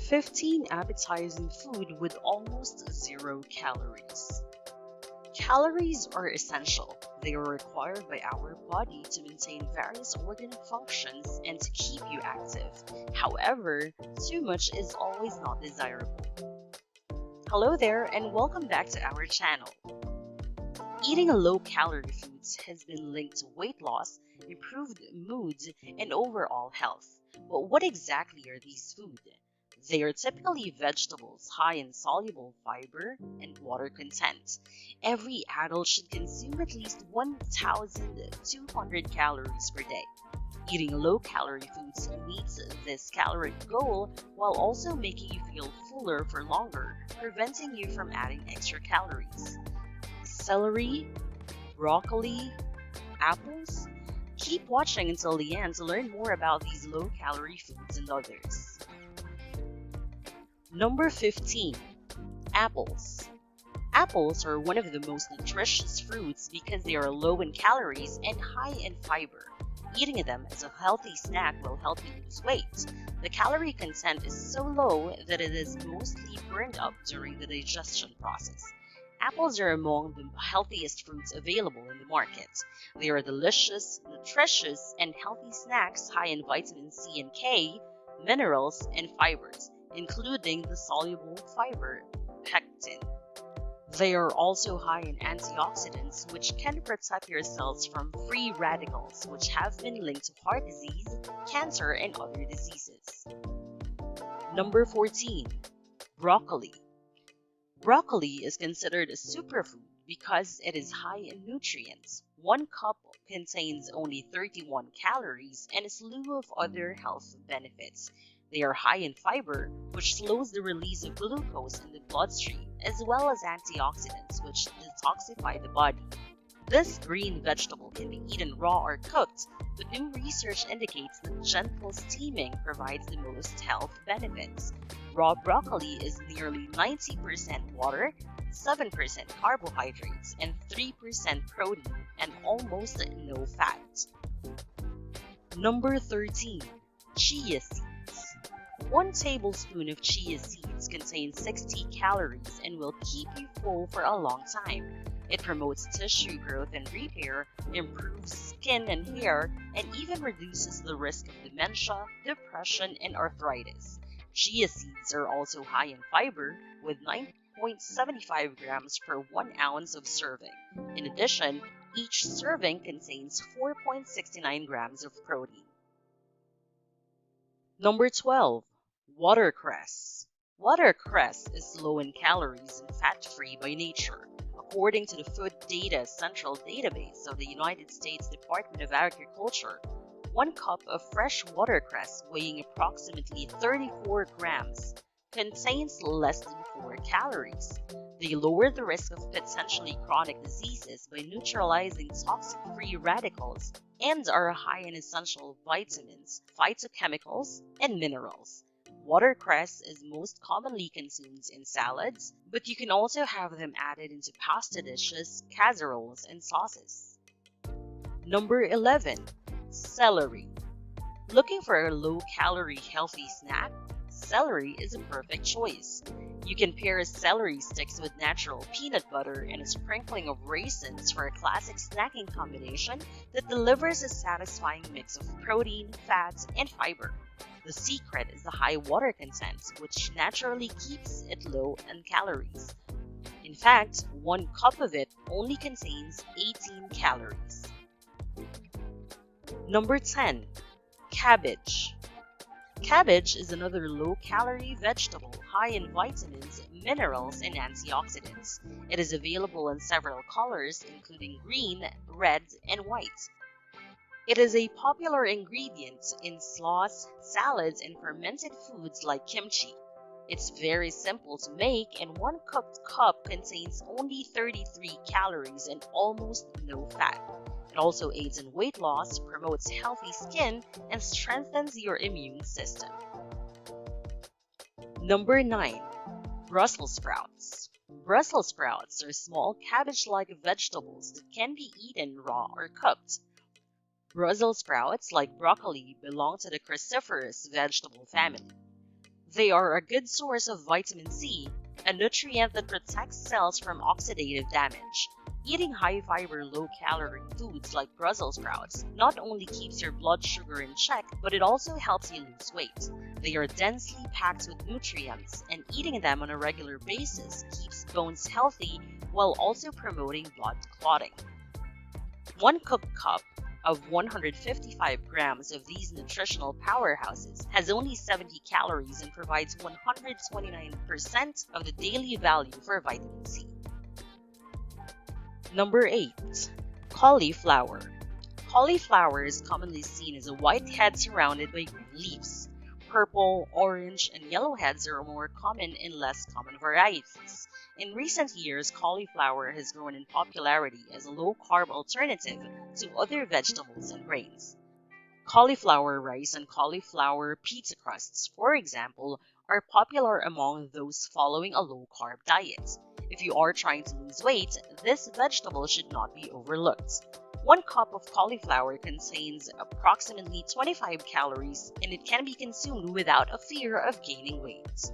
15 appetizing food with almost zero calories. Calories are essential. They are required by our body to maintain various organ functions and to keep you active. However, too much is always not desirable. Hello there and welcome back to our channel. Eating low-calorie foods has been linked to weight loss, improved moods, and overall health. But what exactly are these foods? They are typically vegetables high in soluble fiber and water content. Every adult should consume at least 1,200 calories per day. Eating low-calorie foods meets this caloric goal while also making you feel fuller for longer, preventing you from adding extra calories. Celery, broccoli, apples. Keep watching until the end to learn more about these low-calorie foods and others. Number 15. Apples. Apples are one of the most nutritious fruits because they are low in calories and high in fiber. Eating them as a healthy snack will help you lose weight. The calorie content is so low that it is mostly burned up during the digestion process. Apples are among the healthiest fruits available in the market. They are delicious, nutritious, and healthy snacks high in vitamin C and K, minerals, and fibers, including the soluble fiber pectin. They are also high in antioxidants, which can protect your cells from free radicals, which have been linked to heart disease, cancer, and other diseases. Number 14. Broccoli. Broccoli is considered a superfood because it is high in nutrients. 1 cup contains only 31 calories and a slew of other health benefits. They are high in fiber, which slows the release of glucose in the bloodstream, as well as antioxidants, which detoxify the body. This green vegetable can be eaten raw or cooked, but new research indicates that gentle steaming provides the most health benefits. Raw broccoli is nearly 90% water, 7% carbohydrates, and 3% protein, and almost no fat. Number 13. Chia seeds. 1 tablespoon of chia seeds contains 60 calories and will keep you full for a long time. It promotes tissue growth and repair, improves skin and hair, and even reduces the risk of dementia, depression, and arthritis. Chia seeds are also high in fiber, with 9.75 grams per 1 ounce of serving. In addition, each serving contains 4.69 grams of protein. Number 12. Watercress. Watercress is low in calories and fat-free by nature. According to the Food Data Central Database of the United States Department of Agriculture, 1 cup of fresh watercress weighing approximately 34 grams contains less than 4 calories. They lower the risk of potentially chronic diseases by neutralizing toxic free radicals and are high in essential vitamins, phytochemicals, and minerals. Watercress is most commonly consumed in salads, but you can also have them added into pasta dishes, casseroles, and sauces. Number 11. Celery. Looking for a low-calorie healthy snack? Celery is a perfect choice. You can pair celery sticks with natural peanut butter and a sprinkling of raisins for a classic snacking combination that delivers a satisfying mix of protein, fat, and fiber. The secret is the high water content, which naturally keeps it low in calories. In fact, 1 cup of it only contains 18 calories. Number 10. Cabbage. Cabbage is another low-calorie vegetable high in vitamins, minerals, and antioxidants. It is available in several colors, including green, red, and white. It is a popular ingredient in sauce, salads, and fermented foods like kimchi. It's very simple to make, and 1 cooked cup contains only 33 calories and almost no fat. It also aids in weight loss, promotes healthy skin, and strengthens your immune system. Number 9. Brussels sprouts. Brussels sprouts are small cabbage-like vegetables that can be eaten raw or cooked. Brussels sprouts, like broccoli, belong to the cruciferous vegetable family. They are a good source of vitamin C, a nutrient that protects cells from oxidative damage. Eating high-fiber, low-calorie foods like Brussels sprouts not only keeps your blood sugar in check, but it also helps you lose weight. They are densely packed with nutrients, and eating them on a regular basis keeps bones healthy while also promoting blood clotting. One cooked cup of 155 grams of these nutritional powerhouses has only 70 calories and provides 129% of the daily value for vitamin C. Number 8. Cauliflower. Cauliflower is commonly seen as a white head surrounded by green leaves. Purple, orange, and yellow heads are more common in less common varieties. In recent years, cauliflower has grown in popularity as a low-carb alternative to other vegetables and grains. Cauliflower rice and cauliflower pizza crusts, for example, are popular among those following a low-carb diet. If you are trying to lose weight, this vegetable should not be overlooked. 1 cup of cauliflower contains approximately 25 calories, and it can be consumed without a fear of gaining weight.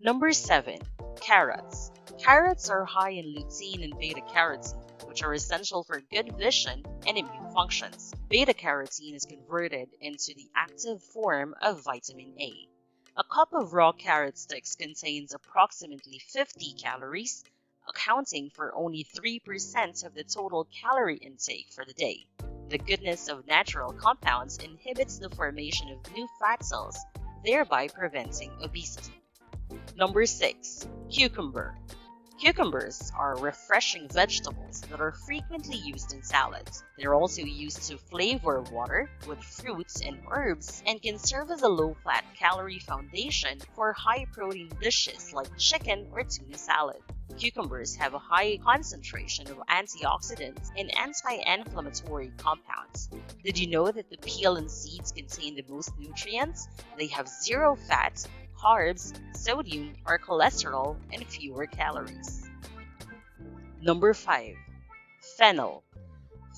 Number 7. Carrots. Carrots are high in lutein and beta-carotene, which are essential for good vision and immune functions. Beta-carotene is converted into the active form of vitamin A. A cup of raw carrot sticks contains approximately 50 calories, accounting for only 3% of the total calorie intake for the day. The goodness of natural compounds inhibits the formation of new fat cells, thereby preventing obesity. Number 6. Cucumber. Cucumbers are refreshing vegetables that are frequently used in salads. They're also used to flavor water with fruits and herbs and can serve as a low-fat calorie foundation for high-protein dishes like chicken or tuna salad. Cucumbers have a high concentration of antioxidants and anti-inflammatory compounds. Did you know that the peel and seeds contain the most nutrients? They have zero fat, carbs, sodium, or cholesterol, and fewer calories. Number 5. Fennel.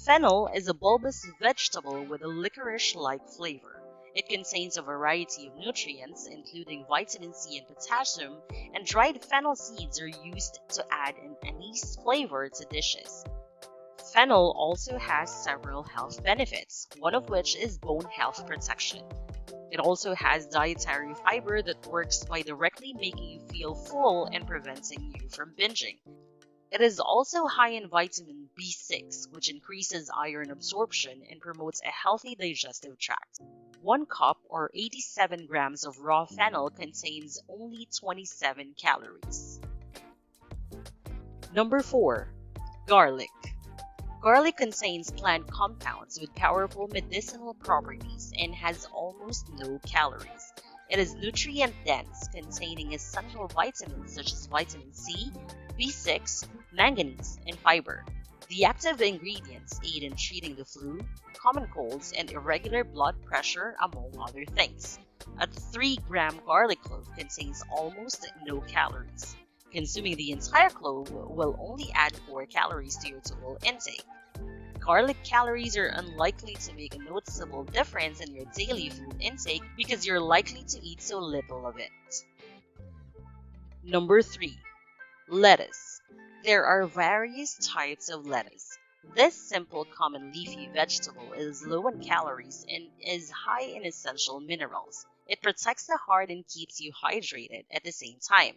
Fennel is a bulbous vegetable with a licorice-like flavor. It contains a variety of nutrients, including vitamin C and potassium, and dried fennel seeds are used to add an anise flavor to dishes. Fennel also has several health benefits, one of which is bone health protection. It also has dietary fiber that works by directly making you feel full and preventing you from binging. It is also high in vitamin B6, which increases iron absorption and promotes a healthy digestive tract. 1 cup or 87 grams of raw fennel contains only 27 calories. Number 4. Garlic. Garlic contains plant compounds with powerful medicinal properties and has almost no calories. It is nutrient-dense, containing essential vitamins such as vitamin C, B6, manganese, and fiber. The active ingredients aid in treating the flu, common colds, and irregular blood pressure, among other things. A 3-gram garlic clove contains almost no calories. Consuming the entire clove will only add 4 calories to your total intake. Garlic calories are unlikely to make a noticeable difference in your daily food intake because you're likely to eat so little of it. Number 3. Lettuce. There are various types of lettuce. This simple common leafy vegetable is low in calories and is high in essential minerals. It protects the heart and keeps you hydrated at the same time.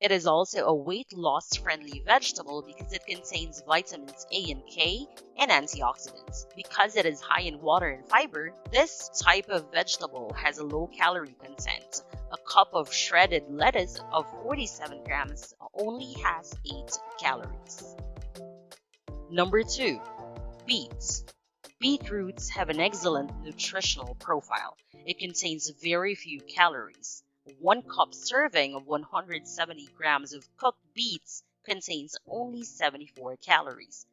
It is also a weight loss friendly vegetable because it contains vitamins A and K and antioxidants. Because it is high in water and fiber, this type of vegetable has a low calorie content. A cup of shredded lettuce of 47 grams only has 8 calories. Number 2. Beets. Beetroots have an excellent nutritional profile. It contains very few calories. 1 cup serving of 170 grams of cooked beets contains only 74 calories.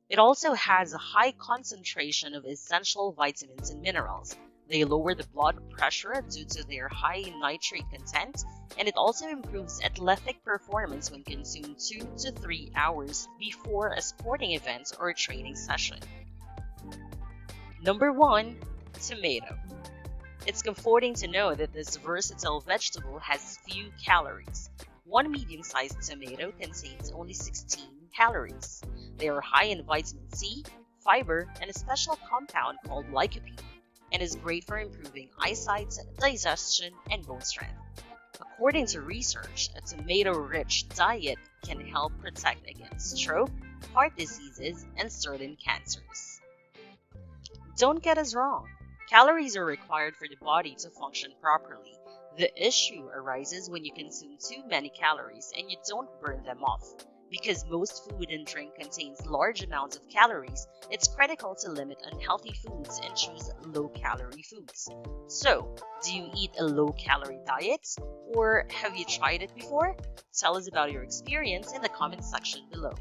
It also has a high concentration of essential vitamins and minerals. They lower the blood pressure due to their high nitrate content, and it also improves athletic performance when consumed 2 to 3 hours before a sporting event or a training session. Number 1. Tomato. It's comforting to know that this versatile vegetable has few calories. One medium-sized tomato contains only 16 calories. They are high in vitamin C, fiber, and a special compound called lycopene, and is great for improving eyesight, digestion, and bone strength. According to research, a tomato-rich diet can help protect against stroke, heart diseases, and certain cancers. Don't get us wrong. Calories are required for the body to function properly. The issue arises when you consume too many calories and you don't burn them off. Because most food and drink contains large amounts of calories, it's critical to limit unhealthy foods and choose low-calorie foods. So, do you eat a low-calorie diet? Or have you tried it before? Tell us about your experience in the comment section below.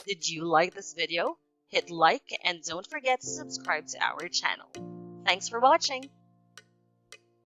Did you like this video? Hit like and don't forget to subscribe to our channel. Thanks for watching!